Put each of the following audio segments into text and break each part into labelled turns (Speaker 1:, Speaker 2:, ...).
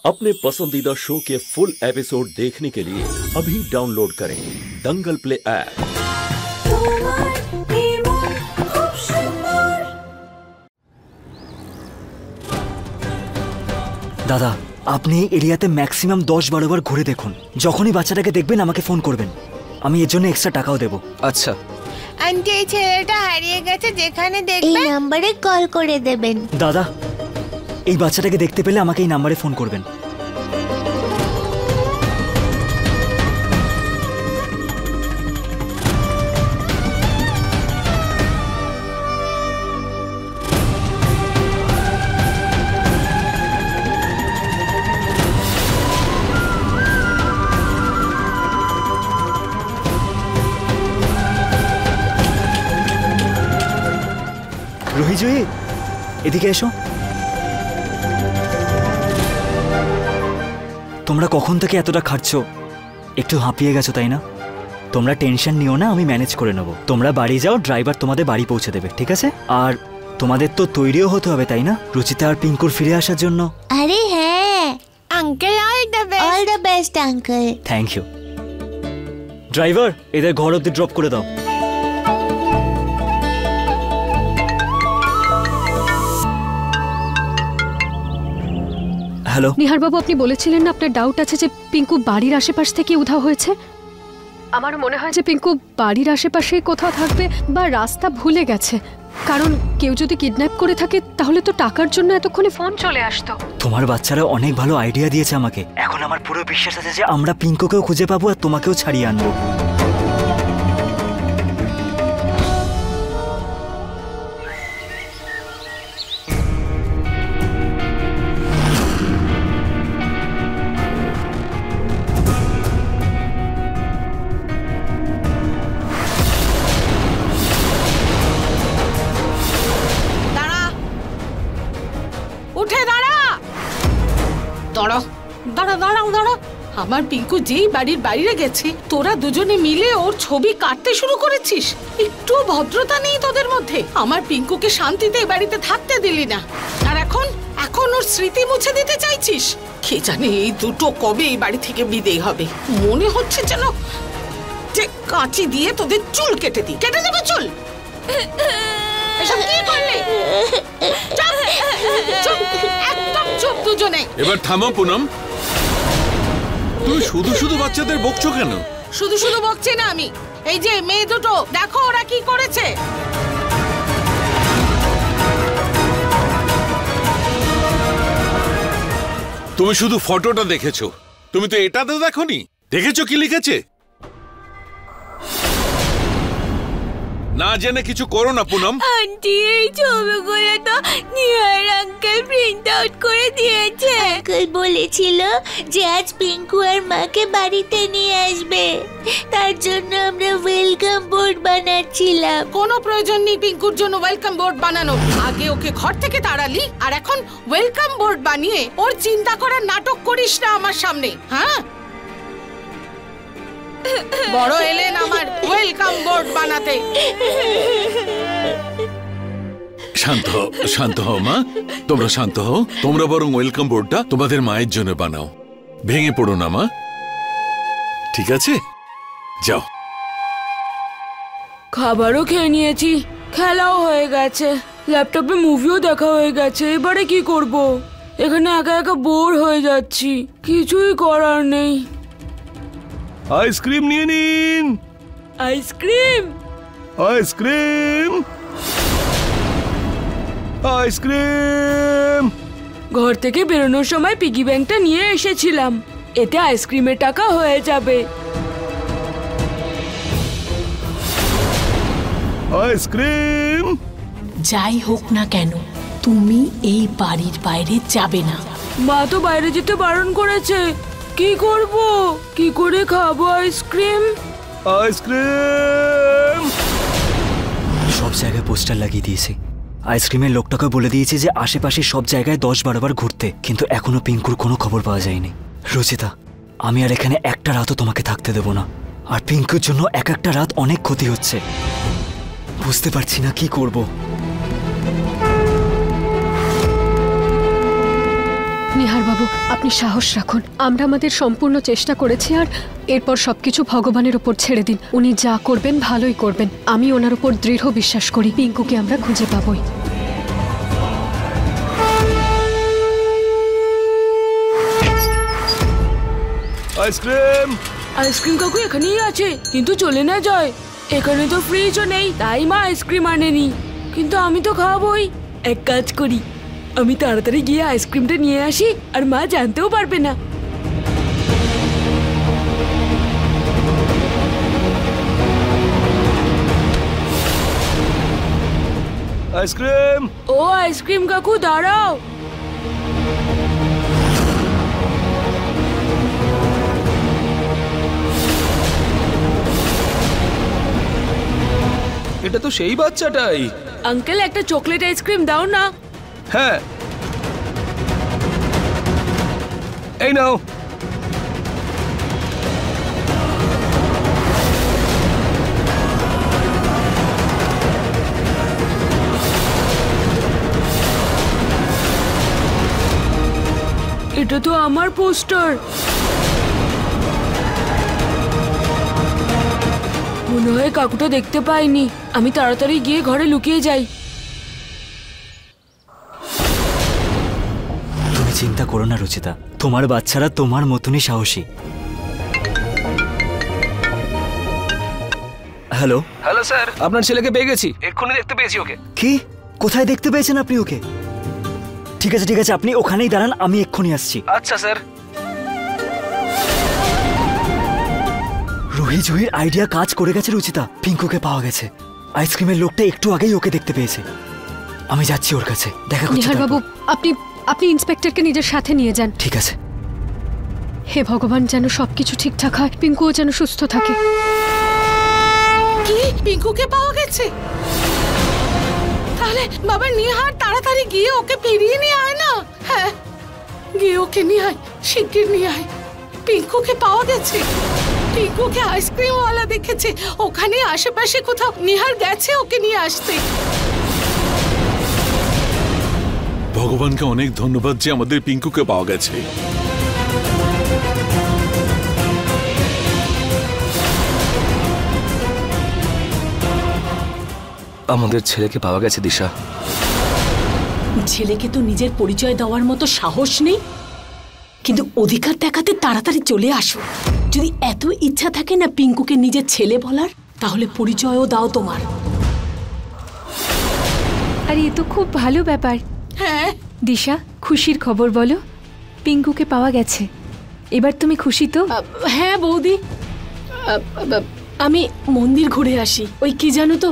Speaker 1: अपने पसंदीदा शो के फुल एपिसोड देखने के लिए अभी डाउनलोड करें दंगल प्ले ऐप।
Speaker 2: দাদা, আপনি এই এরিয়াতে ম্যাক্সিমাম 10-12 বার ঘুরে দেখুন। যখনই বাচ্চাটাকে দেখবেন আমাকে ফোন করবেন, আমি এর জন্য এক্সট্রা টাকাও দেব।
Speaker 3: আচ্ছা
Speaker 4: আন্টি, এই ছেলেটা হারিয়ে গেছে, যেখানে দেখবেন
Speaker 5: এই নম্বরে কল করে দেবেন।
Speaker 2: দাদা, এই বাচ্চাটাকে দেখতে পেলে আমাকে এই নাম্বারে ফোন করবেন। রোহিজুই, এদিকে এসো। তোমরা কখন থেকে এতটা খাটছো? একটু হাঁপিয়ে গেছো তাই না? তোমরা টেনশন নিও না, আমি ম্যানেজ করে নেবো। তোমরা বাড়ি যাও, ড্রাইভার তোমাদের বাড়ি পৌঁছে দেবে, ঠিক আছে? আর তোমাদের তো তৈরিও হতে হবে তাই না, রুচিতা আর পিঙ্কুর ফিরে আসার জন্য?
Speaker 5: আরে হ্যাঁ
Speaker 4: uncle,
Speaker 5: all the best uncle.
Speaker 2: Thank you. Driver, এদের ঘর অব্দি ড্রপ করে দাও। হ্যালো
Speaker 6: নিহার বাবু, আপনি বলেছিলেন না আপনার ডাউট আছে যে পিঙ্কু বাড়ির আশেপাশ থেকে উধাও হয়েছে। আমার মনে হয় যে পিঙ্কু বাড়ির আশেপাশে কোথাও থাকবে বা রাস্তা ভুলে গেছে, কারণ কেউ যদি কিডন্যাপ করে থাকে তাহলে তো টাকার জন্য এতক্ষণে ফোন চলে আসতো।
Speaker 2: তোমার বাচ্চারা অনেক ভালো আইডিয়া দিয়েছে আমাকে। এখন আমার পুরো বিশ্বাস আছে যে আমরা পিঙ্কুকেও খুঁজে পাবো আর তোমাকেও ছাড়িয়ে আনবো।
Speaker 7: দাঁড়াও, আমার পিঙ্কু যেই বাড়ির বাইরে গেছে তোরা দুজনে মিলে ওর ছবি কাটতে শুরু করেছিস। একটু ভদ্রতা নেই তোদের মধ্যে। আমার পিঙ্কুকে শান্তিতে এই বাড়িতে থাকতে দিলি না, আর এখন ওর স্মৃতি মুছে দিতে চাইছিস। কে জানে এই দুটো কবে এই বাড়ি থেকে বিদেয় হবে। মনে হচ্ছে যেন যে কাঁচি দিয়ে তোদের চুল কেটে দেবে চুল। এসব কি করলে? চুপ, একদম চুপ দুজনে।
Speaker 8: এবার থামো পুনম, তুমি শুধু শুধু বাচ্চাদের বকছো কেন?
Speaker 7: শুধু বকছি না আমি, এই যে মেয়ে দুটো দেখো ওরা কি করেছে।
Speaker 8: তুমি শুধু ফটোটা দেখেছো, তুমি তো এটা তো দেখোনি। দেখেছো কি লিখেছে? না জেনে কিছু করো না পুনম।
Speaker 5: আন্টি, এই ছবিগুলো তো নিহার আঙ্কেল প্রিন্ট আউট করে দিয়েছে। আঙ্কেল বলেছিল যে আজ পিঙ্কু আর মাকে বাড়িতে নিয়ে আসবে, তার জন্য আমরা ওয়েলকাম বোর্ড বানাচ্ছিলাম।
Speaker 7: কোনো প্রয়োজন নেই পিঙ্কুর জন্য ওয়েলকাম বোর্ড বানানোর। আগে ওকে ঘর থেকে তাড়ালি, আর এখন ওয়েলকাম বোর্ড বানিয়ে ওর চিন্তা করার নাটক করিস না আমার সামনে। হ্যাঁ, বড় এলেন আমার ওয়েলকাম বোর্ড বানাতে।
Speaker 8: শান্ত হও মা, তোমরা শান্ত হও। তোমরা বরং ওয়েলকাম বোর্ডটা তোমাদের মায়ের জন্য বানাও, ভেঙে পড়ো না মা, ঠিক আছে? যাও।
Speaker 9: খাবারও খেয়ে নিয়েছি, খেলাও হয়ে গেছে, ল্যাপটপে মুভিও দেখা হয়ে গেছে। এবারে কি করব? এখানে একা একা বোর হয়ে যাচ্ছি, কিছুই করার নেই।
Speaker 10: আইসক্রিম নিয়ে নিন।
Speaker 9: আইসক্রিম ঘর থেকে বেরোনোর সময় পিগি ব্যাংকটা নিয়ে এসেছিলাম, এতে আইসক্রিমের টাকা হয়ে যাবে।
Speaker 10: আইসক্রিম।
Speaker 7: যাই হোক না কেন, তুমি এই বাড়ির বাইরে যাবে না।
Speaker 9: মা তো বাইরে যেতে বারণ করেছে। কি করব? কি করে খাবো আইসক্রিম?
Speaker 2: সব জায়গায় পোস্টার লাগিয়ে দিয়েছি। আইসক্রিমের লোকটাকে বলে দিয়েছে যে আশেপাশে সব জায়গায় 10-12 বার ঘুরতে, কিন্তু এখনো পিঙ্কুর কোনো খবর পাওয়া যায়নি। রুচিতা, আমি আর এখানে একটা রাতও তোমাকে থাকতে দেব না। আর পিঙ্কুর জন্য একটা রাত অনেক ক্ষতি হচ্ছে, বুঝতে পারছি না কি করব।
Speaker 6: নিহার বাবু, আপনি সাহস রাখুন। আমরা আমাদের সম্পূর্ণ চেষ্টা করেছি, আর এরপর সবকিছু ভগবানের উপর ছেড়ে দিন। উনি যা করবেন ভালোই করবেন। আমি ওনার উপর দৃঢ় বিশ্বাস করি। পিঙ্কুকে আমরা খুঁজে পাবই।
Speaker 10: আইসক্রিম।
Speaker 9: আইসক্রিম কাকু এখানেই আছে, কিন্তু চলে না যায়। এখানে তো ফ্রিজও নেই, তাই মা আইসক্রিম আনেনি। কিন্তু আমি তো খাবই। এক কাজ করি, আমি তাড়াতাড়ি গিয়ে আইসক্রিমটা নিয়ে আসি, আর মা জানতেও পারবে না।
Speaker 10: আইসক্রিম।
Speaker 9: ও আইসক্রিম কাকু দাঁড়াও।
Speaker 3: এটা তো সেই বাচ্চাটাই।
Speaker 9: আঙ্কেল, একটা চকলেট আইসক্রিম দাও না।
Speaker 3: হ্যাঁ, এই নাও।
Speaker 9: এটা তো আমার পোস্টার। মনে হয় কাকুটা দেখতে পাইনি। আমি তাড়াতাড়ি গিয়ে ঘরে লুকিয়ে যাই।
Speaker 2: তুমি চিন্তা করো না রুচিতা, তোমার বাচ্চারা তোমার মতনই সাহসী। হ্যালো।
Speaker 3: হ্যালো স্যার, আপনার ছেলেকে পেয়ে গেছি। এক্ষুনি দেখতে পেয়েছি ওকে।
Speaker 2: কি? কোথায় দেখতে পেয়েছেন আপনি ওকে? ঠিক আছে ঠিক আছে, আপনি ওখানেই দাঁড়ান, আমি এক্ষুনি আসছি।
Speaker 3: আচ্ছা স্যার।
Speaker 2: রুহি জুহির আইডিয়া কাজ করে গেছে রুচিতা। পিঙ্কুকে পাওয়া গেছে। আইসক্রিমের লোকটা একটু আগেই ওকে দেখতে পেয়েছে। আমি যাচ্ছি ওর কাছে, দেখা করছি।
Speaker 6: নিহার বাবু, আপনি ইন্সপেক্টরকে নিজের সাথে নিয়ে যান।
Speaker 2: ঠিক আছে।
Speaker 6: হে ভগবান, যেন সবকিছু ঠিকঠাক হয়, পিঙ্কুও যেন সুস্থ থাকে।
Speaker 7: কি পিঙ্কুকে পাওয়া গেছে? তাহলে বাবা নিহার তাড়াতাড়ি গিয়ে ওকে ফিরিয়ে নিয়ে আয় না। হ্যাঁ, গিয়ে ওকে নিয়ে আয়, শিগগির নিয়ে আয়। পিঙ্কুকে পাওয়া গেছে। পিঙ্কুকে আইসক্রিমওয়ালা দেখেছে। ওখানে আশেপাশে কোথাও নিহার গেছে ওকে নিয়ে আসতে।
Speaker 8: ভগবানকে অনেক ধন্যবাদ যে আমাদের পিঙ্কুকে পাওয়া গেছে।
Speaker 3: আমাদের ছেলেকে পাওয়া গেছে দিশা।
Speaker 11: ছেলেকে তো নিজের পরিচয় দেওয়ার মতো সাহস নেই, কিন্তু অধিকার দেখাতে তাড়াতাড়ি চলে আসো। যদি এত ইচ্ছা থাকে না পিঙ্কুকে নিজের ছেলে বলার, তাহলে পরিচয়ও দাও তোমার।
Speaker 12: আর এ তো খুব ভালো ব্যাপার।
Speaker 7: হ্যাঁ
Speaker 12: দিশা, খুশির খবর বলো। পিঙ্কুকে পাওয়া গেছে। এবার তুমি খুশি তো?
Speaker 11: হ্যাঁ বৌদি, আমি মন্দির ঘুরে আসি। ওই কি জানো তো,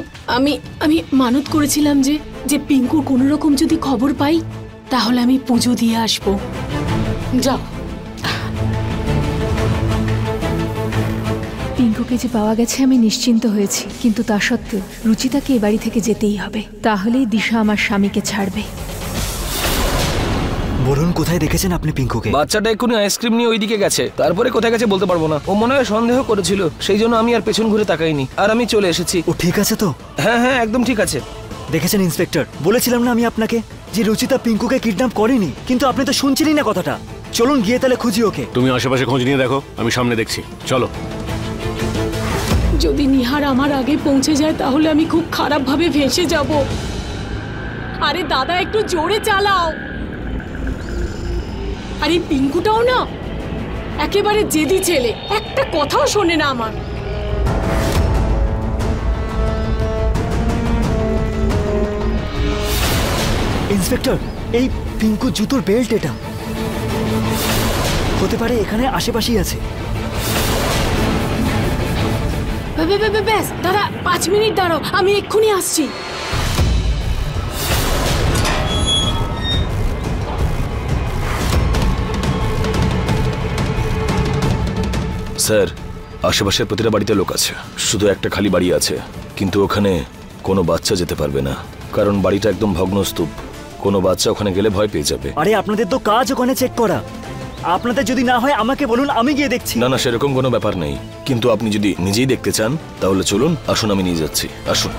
Speaker 11: আমি মানত করেছিলাম যে পিঙ্কুর কোনো রকম যদি খবর পাই তাহলে আমি পুজো দিয়ে আসবো।
Speaker 7: যাও।
Speaker 12: পিঙ্কুকে যে পাওয়া গেছে আমি নিশ্চিন্ত হয়েছি, কিন্তু তা সত্ত্বেও রুচিতাকে এ বাড়ি থেকে যেতেই হবে। তাহলেই দিশা আমার স্বামীকে ছাড়বে।
Speaker 2: বলুন, কোথায় দেখেছেন আপনি পিঙ্কুকে?
Speaker 3: বাচ্চাটা এক্ষুনি আইসক্রিম নিয়ে ওইদিকে গেছে। তারপরে কোথায় গেছে বলতে পারবো না। ও মনে হয় সন্দেহ করেছিল, সেই জন্য আমি আর পেছন ঘুরে তাকাইনি, আর আমি চলে এসেছি।
Speaker 2: ও ঠিক আছে তো?
Speaker 3: হ্যাঁ হ্যাঁ, একদম ঠিক আছে।
Speaker 2: দেখেছেন ইন্সপেক্টর, বলেছিলাম না আমি আপনাকে যে রুচিতা পিঙ্কুকে কিডন্যাপ করেনি, কিন্তু আপনি তো শুনছিলেন না কথাটা। চলুন গিয়ে তাহলে খুঁজি ওকে।
Speaker 10: তুমি আশেপাশে খোঁজ নিয়ে দেখো, আমি সামনে দেখছি। চলো।
Speaker 11: যদি নিহার আমার আগে পৌঁছে যায় তাহলে আমি খুব খারাপ ভাবে ভেসে যাব। আরে দাদা, একটু জোরে চালাও। আরে পিঙ্কুটাও না একেবারে জেদি ছেলে, একটা কথাও শোনে না আমার।
Speaker 2: ইন্সপেক্টর, এই পিঙ্কু জুতোর বেল্ট এটা হতে পারে এখানে আশেপাশেই আছে।
Speaker 11: ব্যাস দাদা, 5 মিনিট দাঁড়াও, আমি এক্ষুনি আসছি।
Speaker 3: স্যার, আশেপাশের প্রতিটা বাড়িতে লোক আছে, শুধু একটা খালি বাড়ি আছে, কিন্তু ওখানে কোনো বাচ্চা যেতে পারবে না, কারণ বাড়িটা একদম ভগ্নস্তূপ। কোনো বাচ্চা ওখানে গেলে ভয় পেয়ে যাবে।
Speaker 2: আরে আপনাদের তো কাজ ওখানে চেক করা। আপনাদের যদি না হয় আমাকে বলুন, আমি গিয়ে দেখছি।
Speaker 3: না না, সেরকম কোনো ব্যাপার নেই, কিন্তু আপনি যদি নিজেই দেখতে চান তাহলে চলুন, আসুন, আমি নিয়ে যাচ্ছি, আসুন।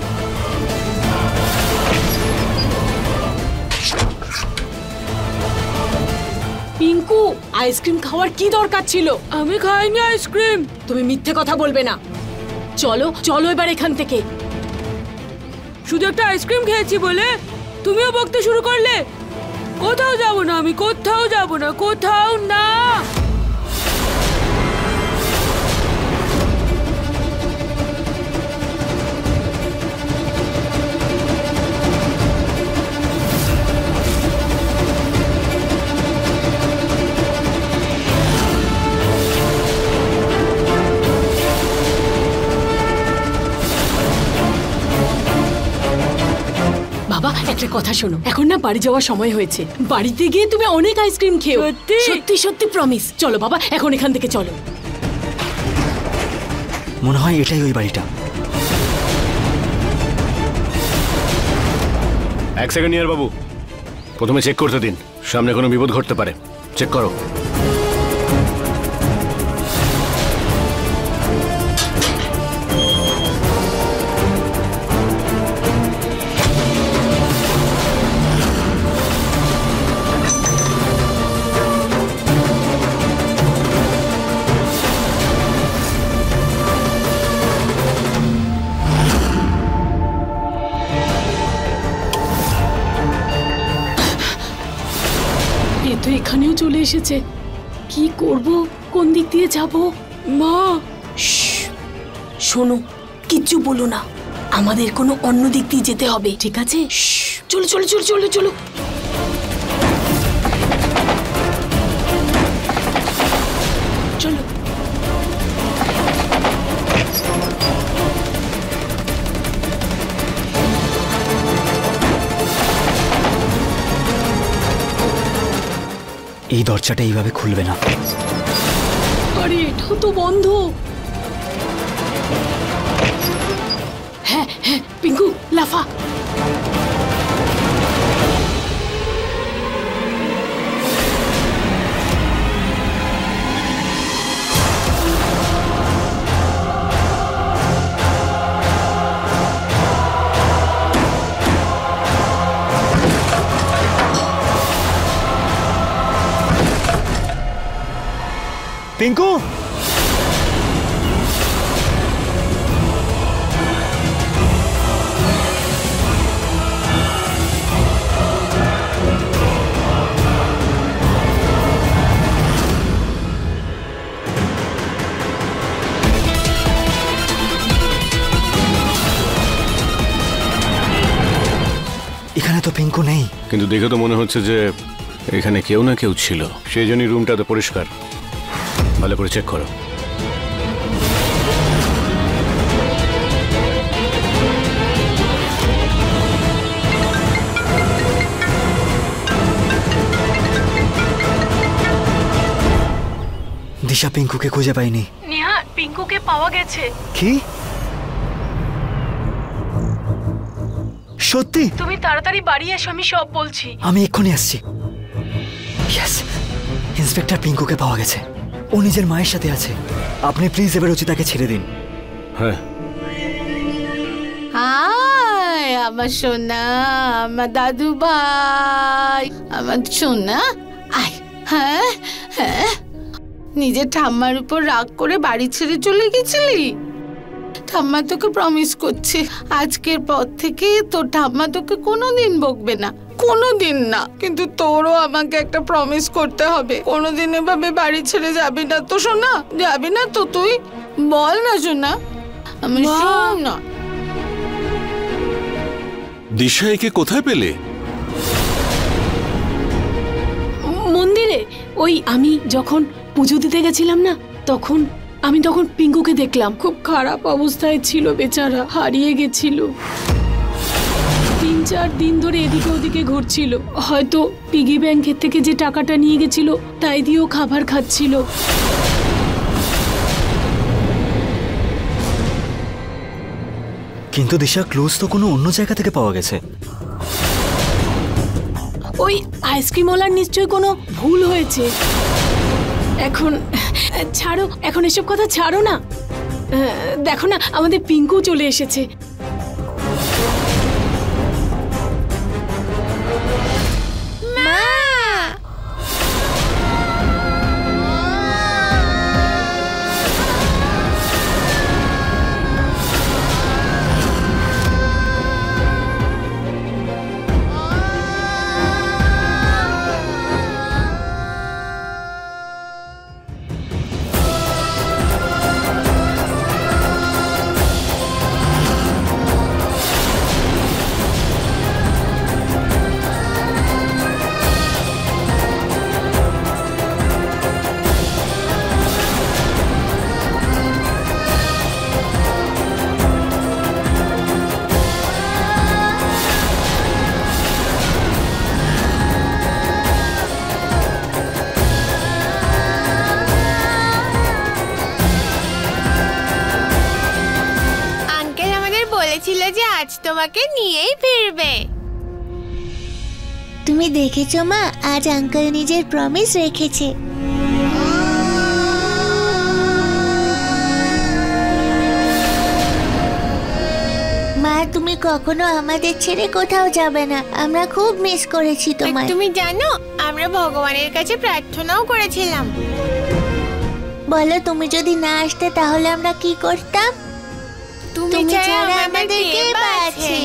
Speaker 11: পিঙ্কু, আইসক্রিম খাওয়ার কি দরকার ছিল?
Speaker 9: আমি খাইনি আইসক্রিম।
Speaker 11: তুমি মিথ্যে কথা বলবে না। চলো চলো এবার এখান থেকে।
Speaker 9: শুধু একটা আইসক্রিম খেয়েছি বলে তুমিও বকতে শুরু করলে? কোথাও যাব না, আমি কোথাও যাব না, কোথাও না।
Speaker 11: বাবা একটা কথা শোনো, এখন না বাড়ি যাওয়ার সময় হয়েছে। বাড়িতে গিয়ে তুমি অনেক আইসক্রিম খেও। সত্যি সত্যি প্রমিস। চলো বাবা এখন এখান থেকে চলো।
Speaker 2: মনে হয় এটাই ওই বাড়িটা।
Speaker 10: এক সেকেন্ড ইয়ার বাবু, প্রথমে চেক করতে দিন, সামনে কোনো বিপদ ঘটতে পারে। চেক করো।
Speaker 11: তো এখানেও চলে এসেছে। কি করব, কোন দিক দিয়ে যাব?
Speaker 9: মা
Speaker 11: শোনো, কিচ্ছু বলো না, আমাদের কোনো অন্য দিক দিয়ে যেতে হবে, ঠিক আছে? চলো চলো চলো চলো চলো। চলো
Speaker 2: এই দরজাটা এইভাবে খুলবে না।
Speaker 11: আরে এটা তো বন্ধ। হ্যাঁ হ্যাঁ পিঙ্কু লাফা।
Speaker 2: পিঙ্কু, এখানে তো পিঙ্কু নেই।
Speaker 10: কিন্তু দেখে তো মনে হচ্ছে যে এখানে কেউ না কেউ ছিল, সেই জন্যই রুমটা তো পরিষ্কার। ভালো করে চেক করো।
Speaker 2: দিশা পিঙ্কুকে খুঁজে পাইনি।
Speaker 11: নেহা, পিঙ্কুকে পাওয়া গেছে।
Speaker 2: কি? সত্যি?
Speaker 11: তুমি তাড়াতাড়ি বাড়ি এসো, আমি সব বলছি।
Speaker 2: আমি এক্ষুনি আসছি। ইয়েস, ইন্সপেক্টর পিঙ্কুকে পাওয়া গেছে। ও নিজের মায়ের সাথে আছে। আপনি প্লিজ এবার রুচিতাকে ছেড়ে দিন।
Speaker 10: হ্যাঁ।
Speaker 7: হাই আমার সোনা, আমার দাদু ভাই, আমার সোনা আয়। হ্যাঁ হ্যাঁ, নিজের ঠাম্মার উপর রাগ করে বাড়ি ছেড়ে চলে গেছিলি? ঠাম্মা তোকে প্রমিস করছে আজকের পর থেকে তোর ঠাম্মা তোকে কোনোদিন বকবে না, কোনোদিন না। কিন্তু তোরও আমাকে একটা প্রমিস করতে হবে, কোনোদিন এভাবে বাড়ি ছেড়ে যাবি না তো সোনা, যাবি না তো? তুই বল না সোনা। আমি না।
Speaker 8: দিশা একে কোথায় পেলে?
Speaker 11: মন্দিরে। ওই আমি যখন পুজো দিতে গেছিলাম না, তখন পিঙ্কুকে দেখলাম। খুব খারাপ অবস্থায় ছিল বেচারা, হারিয়ে গেছিল। 3-4 দিন ধরে এদিকে ওদিকে ঘুরছিল। হয়তো পিগি ব্যাংকের থেকে যে টাকাটা নিয়ে গেছিল তাই দিয়েও খাবার খাচ্ছিল।
Speaker 2: কিন্তু দিশা, ক্লুজ তো কোনো অন্য জায়গা থেকে পাওয়া গেছে।
Speaker 11: ওই আইসক্রিমওয়ালার নিশ্চয়ই কোনো ভুল হয়েছে। এখন ছাড়ো, এখন এসব কথা ছাড়ো না। দেখো না, আমাদের পিঙ্কু চলে এসেছে।
Speaker 4: বলেছিল যে আজ তোমাকে নিয়েই ফিরবে।
Speaker 5: তুমি দেখেছো মা, আজ আঙ্কেল নিজের প্রমিস রেখেছে। মা, তুমি কখনো আমাদের ছেড়ে কোথাও যাবে না। আমরা খুব মিস করেছি তোমায়।
Speaker 4: তুমি জানো আমরা ভগবানের কাছে প্রার্থনাও করেছিলাম।
Speaker 5: বলো, তুমি যদি না আসতে তাহলে আমরা কি করতাম? তুমি ছাড়া আমাদের কে আছে?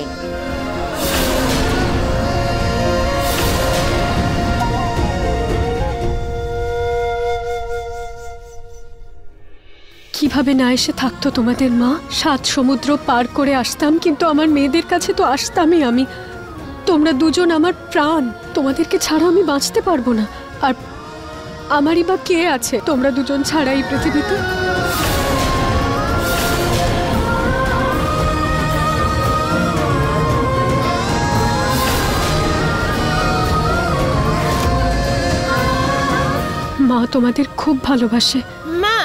Speaker 6: কিভাবে না এসে থাকতো তোমাদের মা? 7 সমুদ্র পার করে আসতাম, কিন্তু আমার মেয়েদের কাছে তো আসতামই আমি। তোমরা দুজন আমার প্রাণ, তোমাদেরকে ছাড়া আমি বাঁচতে পারবো না। আর আমারই বা কে আছে তোমরা দুজন ছাড়া এই পৃথিবীতে? মা তোমাদের খুব ভালোবাসে।
Speaker 4: মা,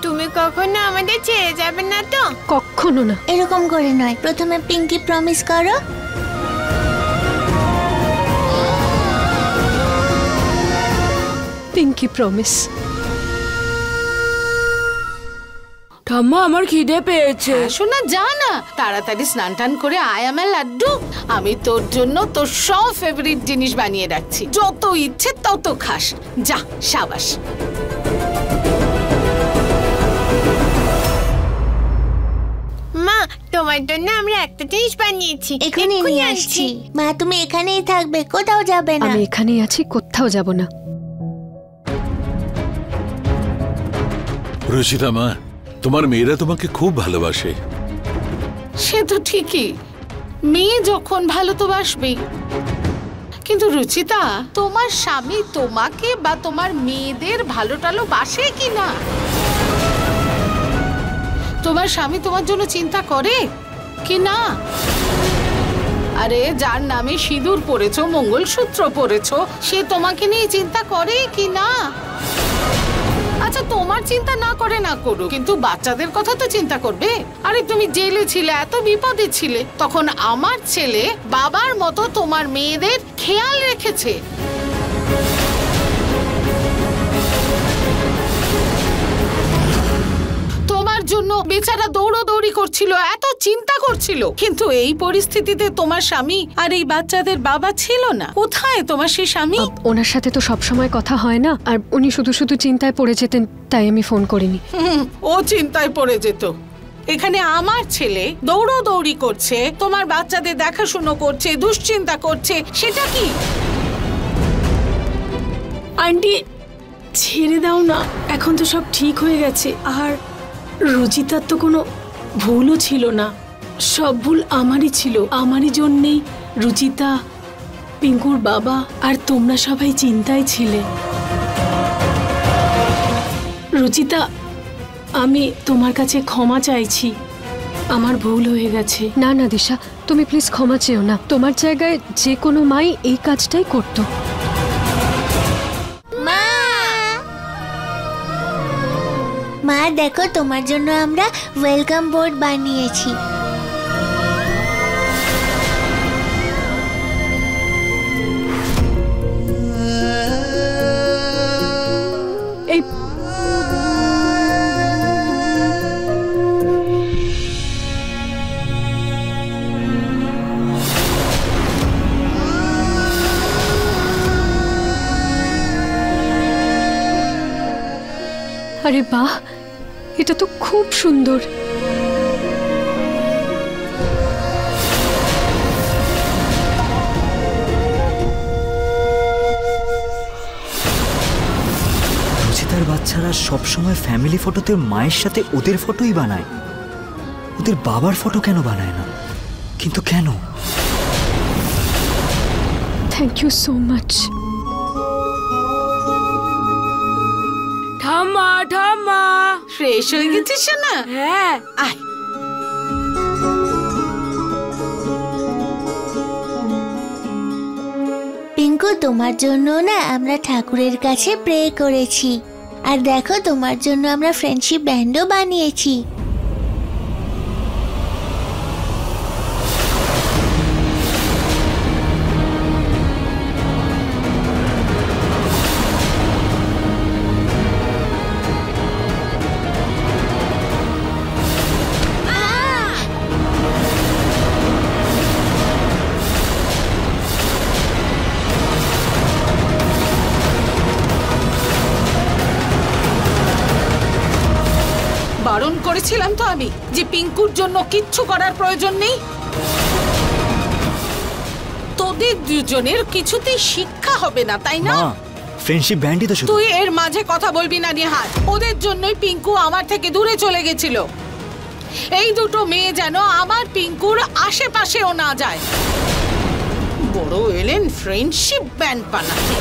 Speaker 4: তুমি কখনো আমাদের ছেড়ে যাবে না তো?
Speaker 6: কখনো না।
Speaker 5: এরকম করে নয়, প্রথমে পিঙ্কি প্রমিস করো।
Speaker 6: Pinky promise.
Speaker 9: ঠাম্মা, আমার খিদে পেয়েছে।
Speaker 7: শোনা, যা না, তাড়াতাড়ি স্নান টান করে আয় আমার লাড্ডু। আমি তোর জন্য তোর সব ফেভারিট জিনিস বানিয়ে রাখছি, যত ইচ্ছে তত খাস। যা, সাবাস।
Speaker 4: মা, তোমার জন্য আমরা একটা জিনিস বানিয়েছি,
Speaker 5: এখনই নিয়ে আসছি। মা, তুমি এখানেই থাকবে, কোথাও যাবে না।
Speaker 6: আমি এখানেই আছি, কোথাও যাব না।
Speaker 8: রুচিতা মা, তোমার মেয়েরা তোমাকে খুব ভালোবাসে।
Speaker 7: সে তো ঠিকই, মেয়ে যখন ভালো তো বাসবেই। কিন্তু রুচিতা, তোমার স্বামী তোমাকে বা তোমার মেয়েদের ভালো টালো বাসে কি না? তোমার স্বামী তোমার জন্য চিন্তা করে কি না? আরে, যার নামে সিঁদুর পরেছো, মঙ্গলসূত্র পরেছো, সে তোমাকে নিয়ে চিন্তা করে কি না? আচ্ছা, তোমার চিন্তা না করে না করো, কিন্তু বাচ্চাদের কথা তো চিন্তা করবে। আরে, তুমি জেলে ছিলে, এত বিপদে ছিলে, তখন আমার ছেলে বাবার মতো তোমার মেয়েদের খেয়াল রেখেছে। তোমার জন্য বেচারা দৌড়দৌড়ি করছিল, এত চিন্তা করছিল, কিন্তু এই পরিস্থিতিতে তোমার স্বামী আর এই বাচ্চাদের বাবা ছিল না। কোথায় তোমার সেই স্বামী?
Speaker 6: ওনার সাথে তো সবসময় কথা হয় না, আর উনি শুধু শুধু চিন্তায় পড়ে যেতেন, তাই আমি ফোন করিনি।
Speaker 7: ও চিন্তায় পড়ে যেত। এখানে আমার ছেলে দৌড়দৌড়ি করছে, তোমার বাচ্চাদের দেখাশুনো করছে, দুশ্চিন্তা করছে, সেটা কি?
Speaker 11: আন্টি, ছেড়ে দাও না, এখন তো সব ঠিক হয়ে গেছে। আর রুচিতার তো কোনো ভুলও ছিল না, সব ভুল আমারই ছিল। আমারই জন্যেই রুচিতা, পিঙ্কুর বাবা আর তোমরা সবাই চিন্তায় ছিলে। রুচিতা, আমি তোমার কাছে ক্ষমা চাইছি, আমার ভুল হয়ে গেছে।
Speaker 6: না না দিশা, তুমি প্লিজ ক্ষমা চেও না। তোমার জায়গায় যে কোনো মাই এই কাজটাই করতো।
Speaker 5: মা, দেখো, তোমার জন্য আমরা ওয়েলকাম বোর্ড বানিয়েছি।
Speaker 6: এই আরে বাহ, এটা তো খুব সুন্দর।
Speaker 2: রুচিতার বাচ্চারা সবসময় ফ্যামিলি ফটোতে মায়ের সাথে ওদের ফটোই বানায়, ওদের বাবার ফটো কেন বানায় না? কিন্তু কেন?
Speaker 6: Thank you so much.
Speaker 9: ঠাম্মা, ঠাম্মা,
Speaker 7: ফ্রেশ হয়ে গেছিস না?
Speaker 9: হ্যাঁ,
Speaker 7: আয়।
Speaker 5: পিঙ্কু, তোমার জন্য না আমরা ঠাকুরের কাছে প্রে করেছি। আর দেখো, তোমার জন্য আমরা ফ্রেন্ডশিপ ব্যান্ডও বানিয়েছি।
Speaker 7: বারণ করেছিলাম তো আমি যে পিঙ্কুর জন্য কিচ্ছু করার প্রয়োজন নেই। তোদের দুজনের কিছুতেই শিক্ষা হবে না, তাই না?
Speaker 2: ফ্রেন্ডশিপ ব্যান্ডই তো শুধু।
Speaker 7: তুই এর মাঝে কথা বলবি না নিহার। ওদের জন্যই পিঙ্কু আমার থেকে দূরে চলে গেছিল। এই দুটো মেয়ে যেন আমার পিঙ্কুর আশেপাশেও না যায়। বড় এলেন ফ্রেন্ডশিপ ব্যান্ড বানাতে।